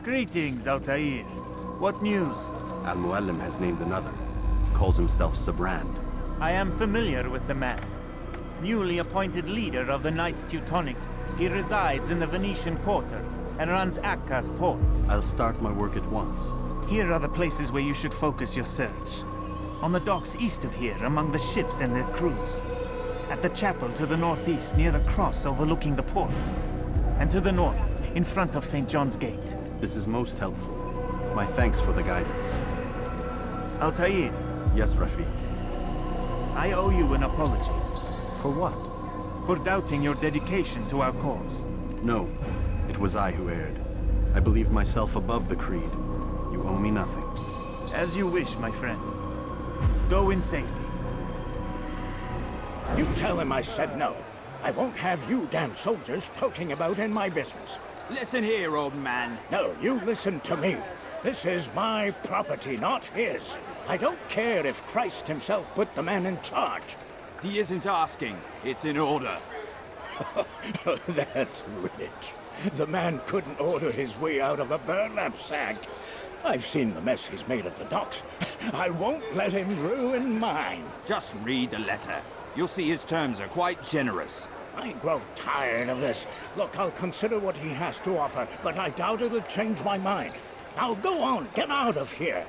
Greetings, Altair. What news? Al-Muallim has named another. Calls himself Sibrand. I am familiar with the man. Newly appointed leader of the Knights Teutonic, he resides in the Venetian Quarter and runs Acca's port. I'll start my work at once. Here are the places where you should focus your search. On the docks east of here, among the ships and their crews. At the chapel to the northeast, near the cross overlooking the port. And to the north, in front of St. John's Gate. This is most helpful. My thanks for the guidance. Altair, Yes, Rafiq. I owe you an apology. For what? For doubting your dedication to our cause. No, it was I who erred. I believed myself above the creed. You owe me nothing. As you wish, my friend. Go in safety. You tell him I said no. I won't have you damn soldiers poking about in my business. Listen here, old man. No, you listen to me. This is my property, not his. I don't care if Christ himself put the man in charge. He isn't asking. It's in order. That's rich. The man couldn't order his way out of a burlap sack. I've seen the mess he's made of the docks. I won't let him ruin mine. Just read the letter. You'll see his terms are quite generous. I grow tired of this. Look, I'll consider what he has to offer, but I doubt it'll change my mind. Now go on, get out of here.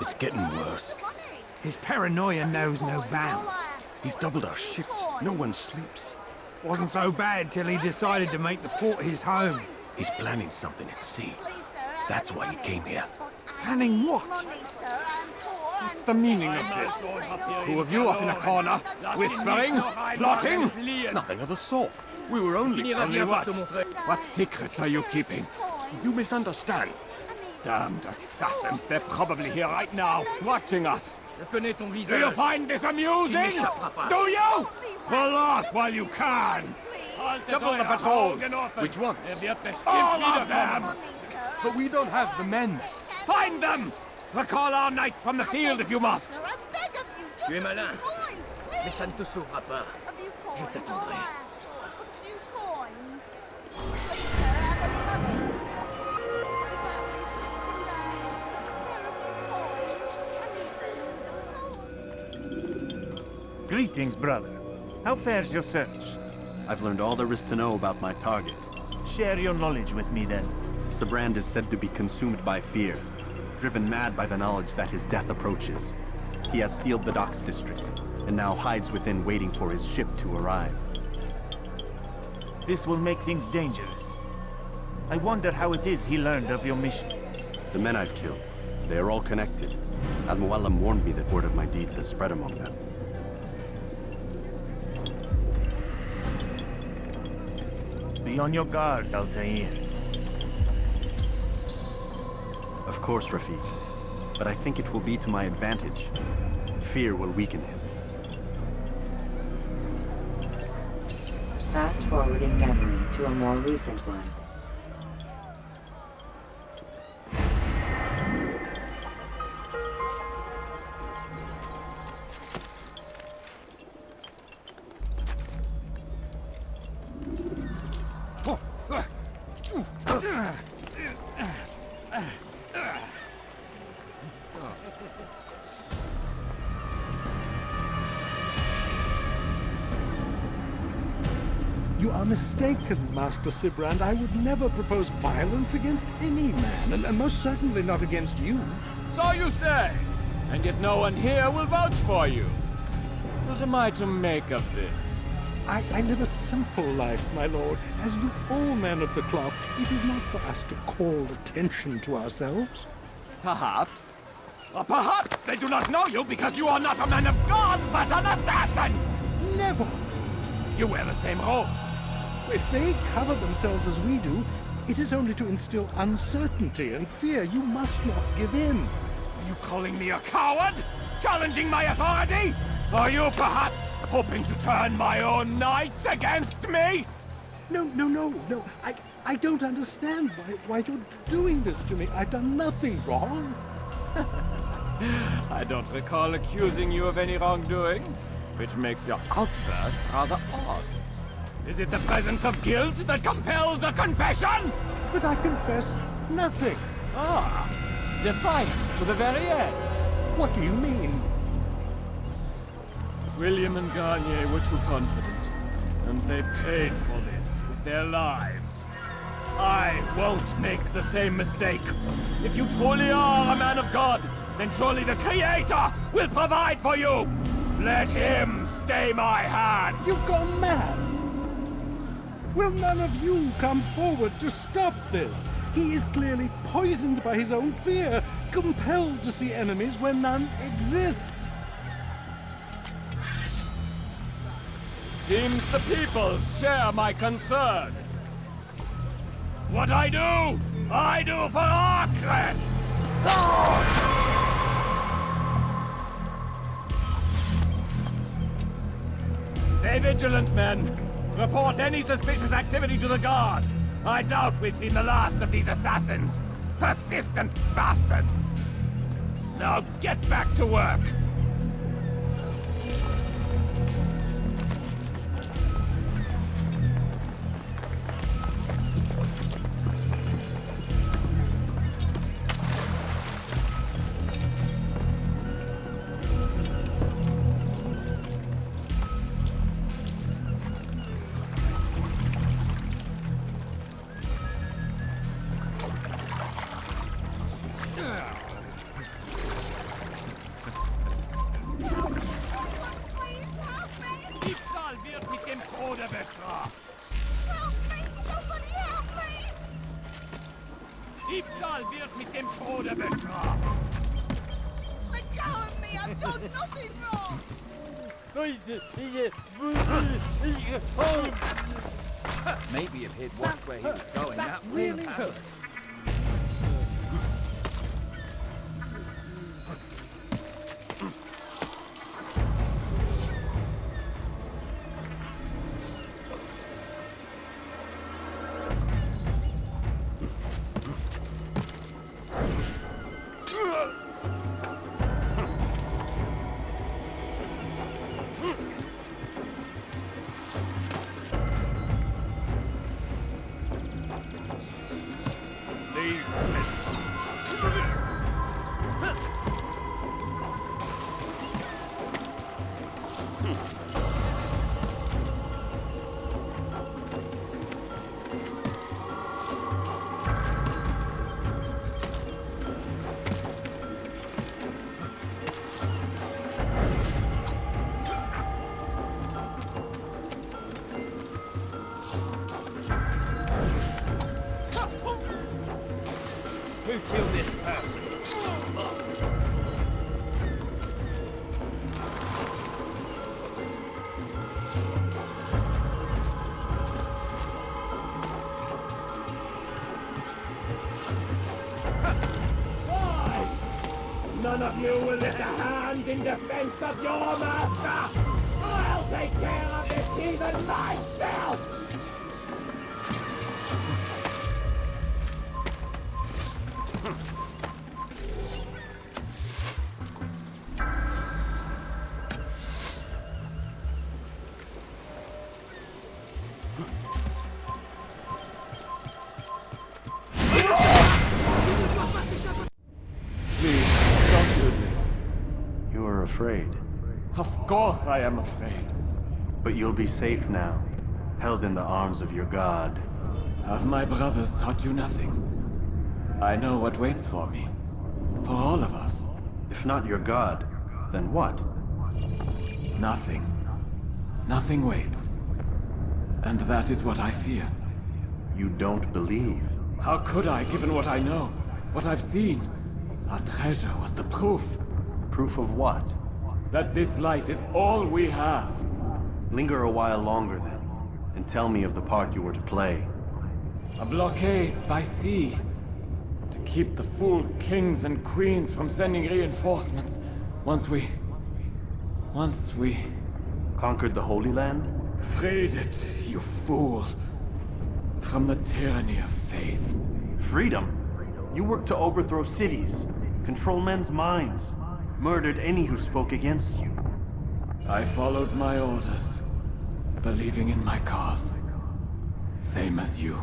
It's getting worse. His paranoia knows no bounds. He's doubled our shifts. No one sleeps. Wasn't so bad till he decided to make the port his home. He's planning something at sea. That's why he came here. Planning what? What's the meaning of this? Two of you off in a corner, whispering, plotting? Nothing of the sort. We were only... Only what? What secrets are you keeping? You misunderstand. Damned assassins, they're probably here right now, watching us. Do you find this amusing? Do you? Well, laugh while you can. Double the patrols. Which ones? All of them! But we don't have the men. Find them! Recall our knights from the field if you must. Tu es malin, mais ça ne te sauvera pas. Je t'attendrai. Greetings, brother. How fares your search? I've learned all there is to know about my target. Share your knowledge with me, then. Sibrand is said to be consumed by fear, driven mad by the knowledge that his death approaches. He has sealed the docks district, and now hides within waiting for his ship to arrive. This will make things dangerous. I wonder how it is he learned of your mission. The men I've killed, they are all connected. Al-Muallim warned me that word of my deeds has spread among them. Be on your guard, Altair. Of course, Rafiq. But I think it will be to my advantage. Fear will weaken him. Fast forwarding memory to a more recent one. You are mistaken, Master Sibrand. I would never propose violence against any man, and most certainly not against you. So you say, and yet no one here will vouch for you. What am I to make of this? I live a simple life, my lord, as do all men of the cloth. It is not for us to call attention to ourselves. Perhaps. Or perhaps they do not know you because you are not a man of God, but an assassin! Never! You wear the same robes. If they cover themselves as we do, it is only to instill uncertainty and fear. You must not give in. Are you calling me a coward? Challenging my authority? Are you perhaps hoping to turn my own knights against me? No. I don't understand why you're doing this to me. I've done nothing wrong. I don't recall accusing you of any wrongdoing, which makes your outburst rather odd. Is it the presence of guilt that compels a confession? But I confess nothing. Ah, defiant to the very end. What do you mean? William and Garnier were too confident, and they paid for this with their lives. I won't make the same mistake. If you truly are a man of God, then surely the Creator will provide for you. Let him stay my hand. You've gone mad. Will none of you come forward to stop this? He is clearly poisoned by his own fear, compelled to see enemies where none exist. Seems the people share my concern. What I do for Acre! Stay vigilant, men. Report any suspicious activity to the guard. I doubt we've seen the last of these assassins. Persistent bastards. Now get back to work. Diebstahl wird mit dem Tode bestraft. Let go of me! I've done nothing wrong! Maybe if he'd watched where he was going, that really hurt. Who killed this person? Why? None of you will lift a hand in defense of your master! I'll take care of this heathen myself! Afraid. Of course I am afraid. But you'll be safe now, held in the arms of your god. Have my brothers taught you nothing? I know what waits for me. For all of us. If not your god, then what? Nothing. Nothing waits. And that is what I fear. You don't believe? How could I, given what I know? What I've seen? Our treasure was the proof. Proof of what? That this life is all we have. Linger a while longer then, and tell me of the part you were to play. A blockade by sea. To keep the fool kings and queens from sending reinforcements. Once we... Conquered the Holy Land? Freed it, you fool. From the tyranny of faith. Freedom? You worked to overthrow cities, control men's minds, murdered any who spoke against you. I followed my orders, believing in my cause. Same as you.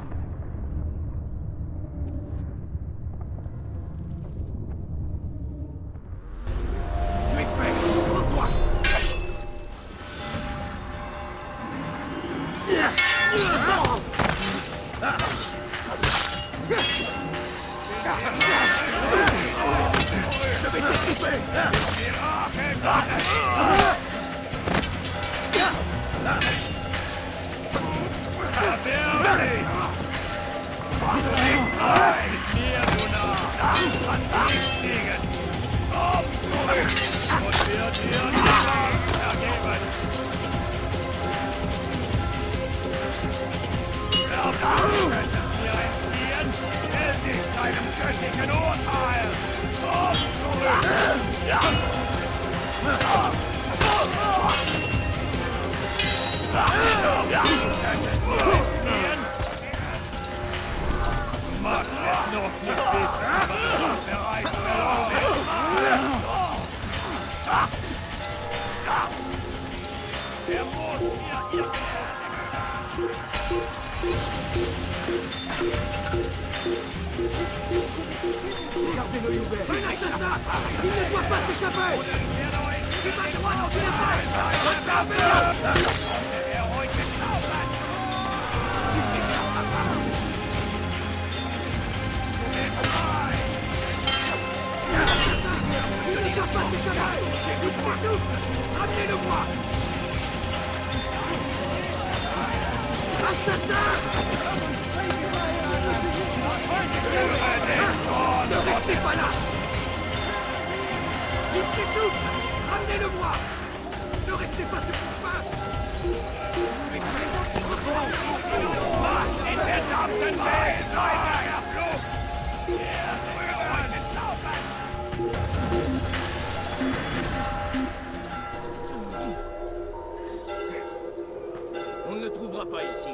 On ne le trouvera pas ici.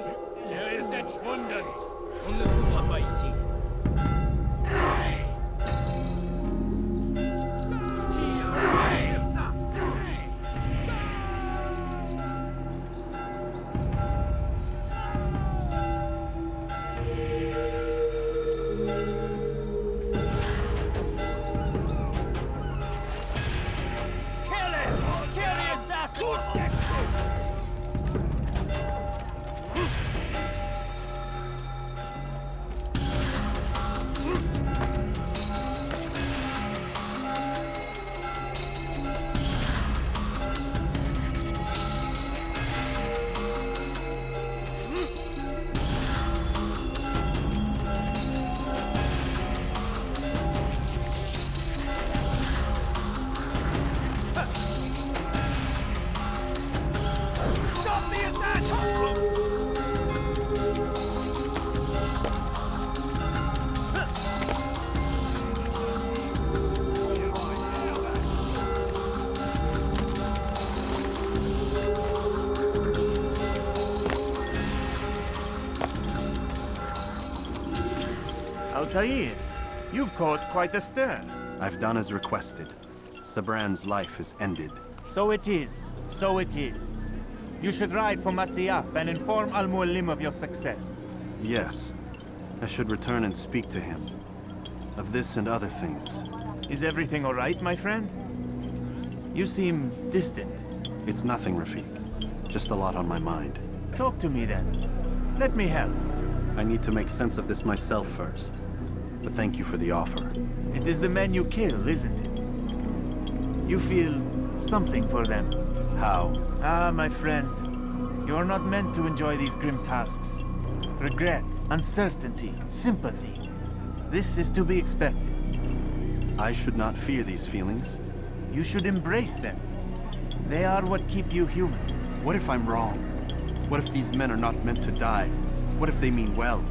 On ne le trouvera pas ici. Altair, you've caused quite a stir. I've done as requested. Sibrand's life is ended. So it is. So it is. You should ride for Masyaf and inform Al-Mualim of your success. Yes. I should return and speak to him. Of this and other things. Is everything all right, my friend? You seem distant. It's nothing, Rafiq. Just a lot on my mind. Talk to me then. Let me help. I need to make sense of this myself first. But thank you for the offer. It is the men you kill, isn't it? You feel something for them. How? Ah, my friend. You are not meant to enjoy these grim tasks. Regret, uncertainty, sympathy. This is to be expected. I should not fear these feelings. You should embrace them. They are what keep you human. What if I'm wrong? What if these men are not meant to die? What if they mean well?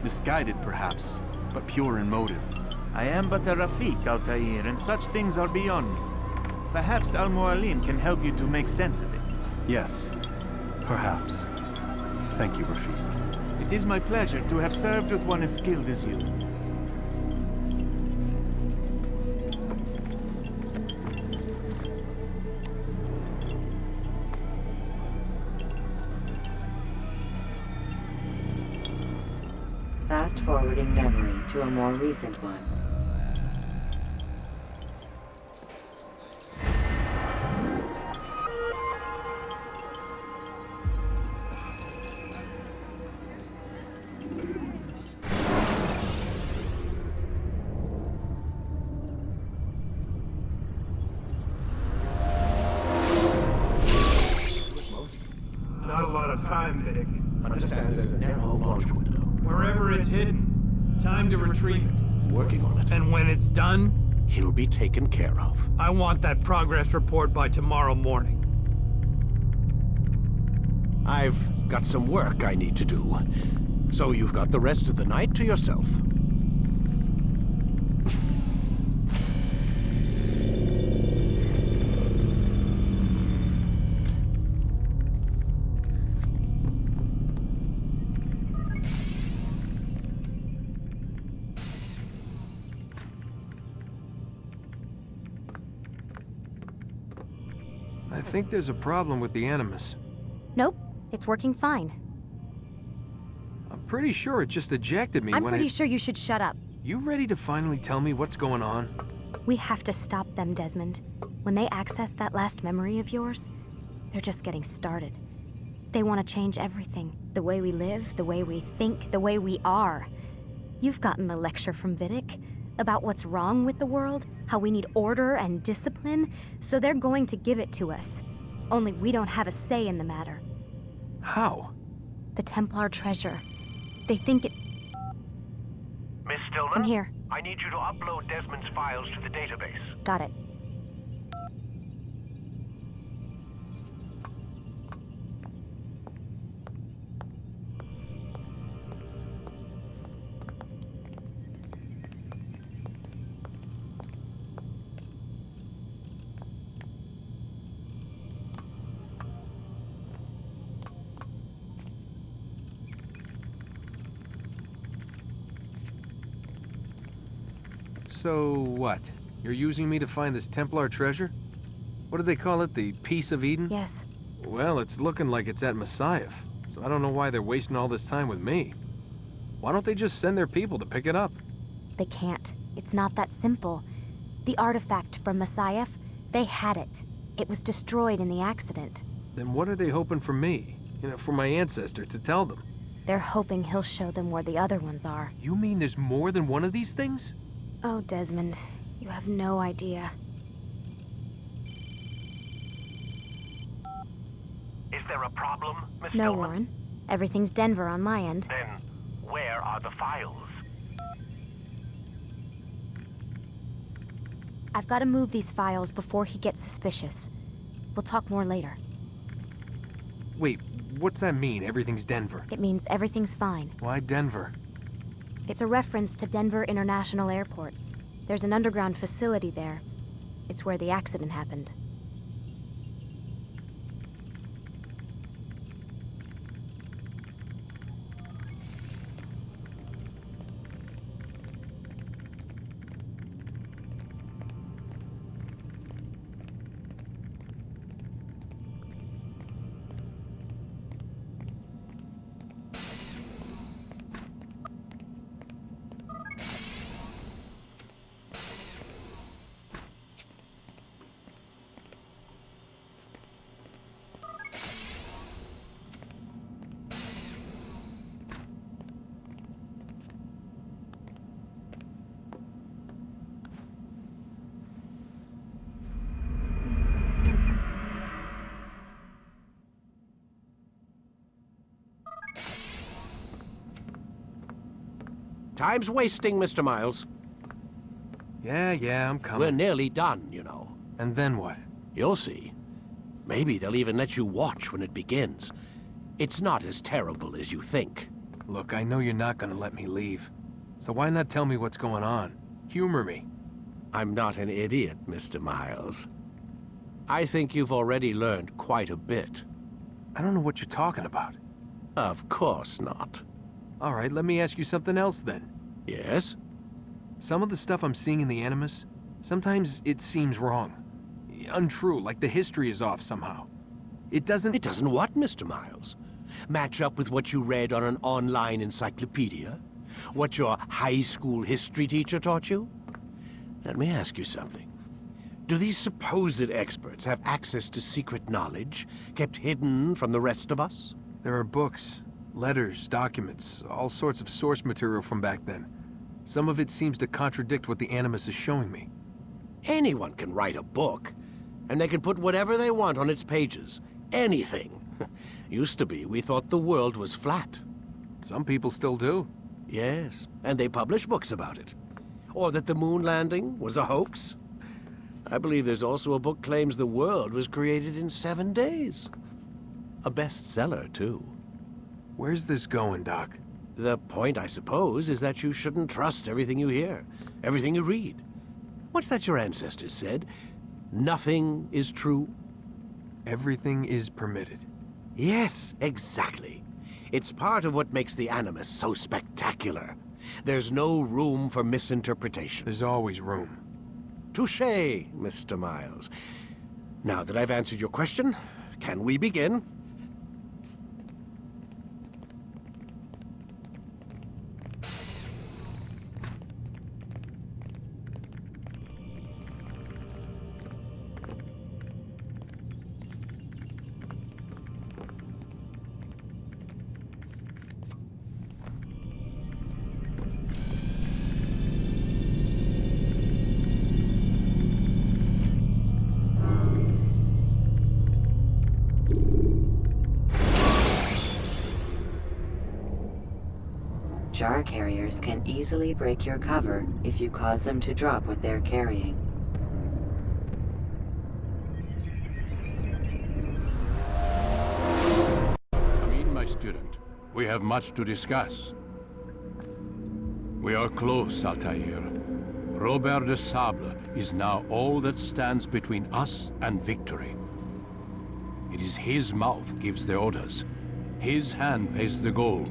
Misguided, perhaps, but pure in motive. I am but a Rafiq, Altair, and such things are beyond me. Perhaps Al-Mualim can help you to make sense of it. Yes, perhaps. Thank you, Rafiq. It is my pleasure to have served with one as skilled as you. Fast-forwarding memory to a more recent one. Not a lot of time, Vidic. Understand there's a narrow launch window. Wherever it's hidden, time to retrieve it. Working on it. And when it's done, He'll be taken care of. I want that progress report by tomorrow morning. I've got some work I need to do. So you've got the rest of the night to yourself. I think there's a problem with the Animus. Nope, it's working fine. I'm pretty sure it just ejected me I'm when pretty sure you should shut up. You ready to finally tell me what's going on? We have to stop them, Desmond. When they access that last memory of yours, they're just getting started. They want to change everything. The way we live, the way we think, the way we are. You've gotten the lecture from Vidic about what's wrong with the world, how we need order and discipline, so they're going to give it to us. Only we don't have a say in the matter. How? The Templar treasure. They think it... Miss Stillman? I'm here. I need you to upload Desmond's files to the database. Got it. So what? You're using me to find this Templar treasure? What do they call it, the Piece of Eden? Yes. Well, it's looking like it's at Messiah, so I don't know why they're wasting all this time with me. Why don't they just send their people to pick it up? They can't. It's not that simple. The artifact from Messiah, they had it. It was destroyed in the accident. Then what are they hoping for me? You know, for my ancestor to tell them? They're hoping he'll show them where the other ones are. You mean there's more than one of these things? Oh, Desmond, you have no idea. Is there a problem, Miss No, Stillman? Warren. Everything's Denver on my end. Then, where are the files? I've got to move these files before he gets suspicious. We'll talk more later. Wait, what's that mean, everything's Denver? It means everything's fine. Why Denver? It's a reference to Denver International Airport. There's an underground facility there. It's where the accident happened. Time's wasting, Mr. Miles. Yeah, I'm coming. We're nearly done, you know. And then what? You'll see. Maybe they'll even let you watch when it begins. It's not as terrible as you think. Look, I know you're not gonna let me leave. So why not tell me what's going on? Humor me. I'm not an idiot, Mr. Miles. I think you've already learned quite a bit. I don't know what you're talking about. Of course not. All right, let me ask you something else then. Yes? Some of the stuff I'm seeing in the Animus, sometimes it seems wrong. Untrue, like the history is off somehow. It doesn't... It doesn't what, Mr. Miles? Match up with what you read on an online encyclopedia? What your high school history teacher taught you? Let me ask you something. Do these supposed experts have access to secret knowledge kept hidden from the rest of us? There are books, letters, documents, all sorts of source material from back then. Some of it seems to contradict what the Animus is showing me. Anyone can write a book, and they can put whatever they want on its pages. Anything. Used to be, we thought the world was flat. Some people still do. Yes, and they publish books about it. Or that the moon landing was a hoax. I believe there's also a book claims the world was created in 7 days. A bestseller, too. Where's this going, Doc? The point, I suppose, is that you shouldn't trust everything you hear, everything you read. What's that your ancestors said? Nothing is true? Everything is permitted. Yes, exactly. It's part of what makes the Animus so spectacular. There's no room for misinterpretation. There's always room. Touché, Mr. Miles. Now that I've answered your question, can we begin? Jar carriers can easily break your cover if you cause them to drop what they're carrying. Come in, my student. We have much to discuss. We are close, Altair. Robert de Sable is now all that stands between us and victory. It is his mouth gives the orders. His hand pays the gold.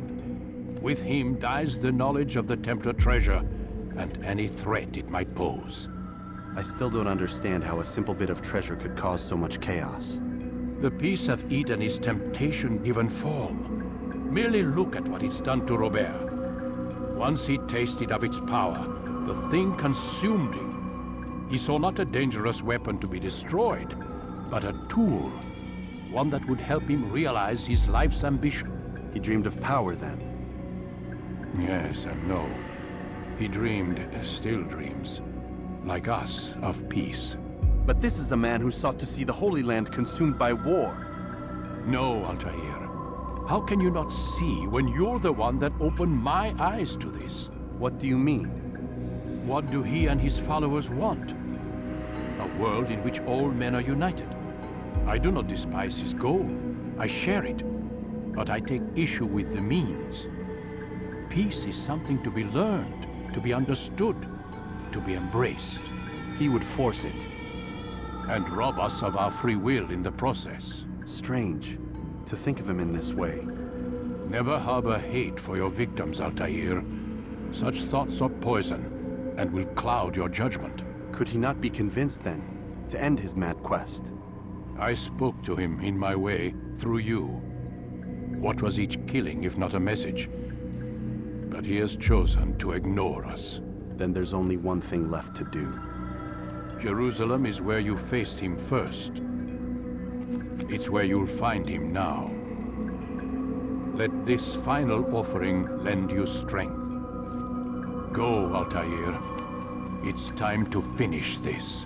With him dies the knowledge of the Templar treasure and any threat it might pose. I still don't understand how a simple bit of treasure could cause so much chaos. The piece of Eden is temptation given form. Merely look at what it's done to Robert. Once he tasted of its power, the thing consumed him. He saw not a dangerous weapon to be destroyed, but a tool. One that would help him realize his life's ambition. He dreamed of power then. Yes and no. He dreamed, still dreams, like us, of peace. But this is a man who sought to see the Holy Land consumed by war. No, Altair. How can you not see when you're the one that opened my eyes to this? What do you mean? What do he and his followers want? A world in which all men are united. I do not despise his goal. I share it. But I take issue with the means. Peace is something to be learned, to be understood, to be embraced. He would force it. And rob us of our free will in the process. Strange, to think of him in this way. Never harbor hate for your victims, Altair. Such thoughts are poison, and will cloud your judgment. Could he not be convinced, then, to end his mad quest? I spoke to him in my way, through you. What was each killing, if not a message? But he has chosen to ignore us. Then there's only one thing left to do. Jerusalem is where you faced him first. It's where you'll find him now. Let this final offering lend you strength. Go, Altair. It's time to finish this.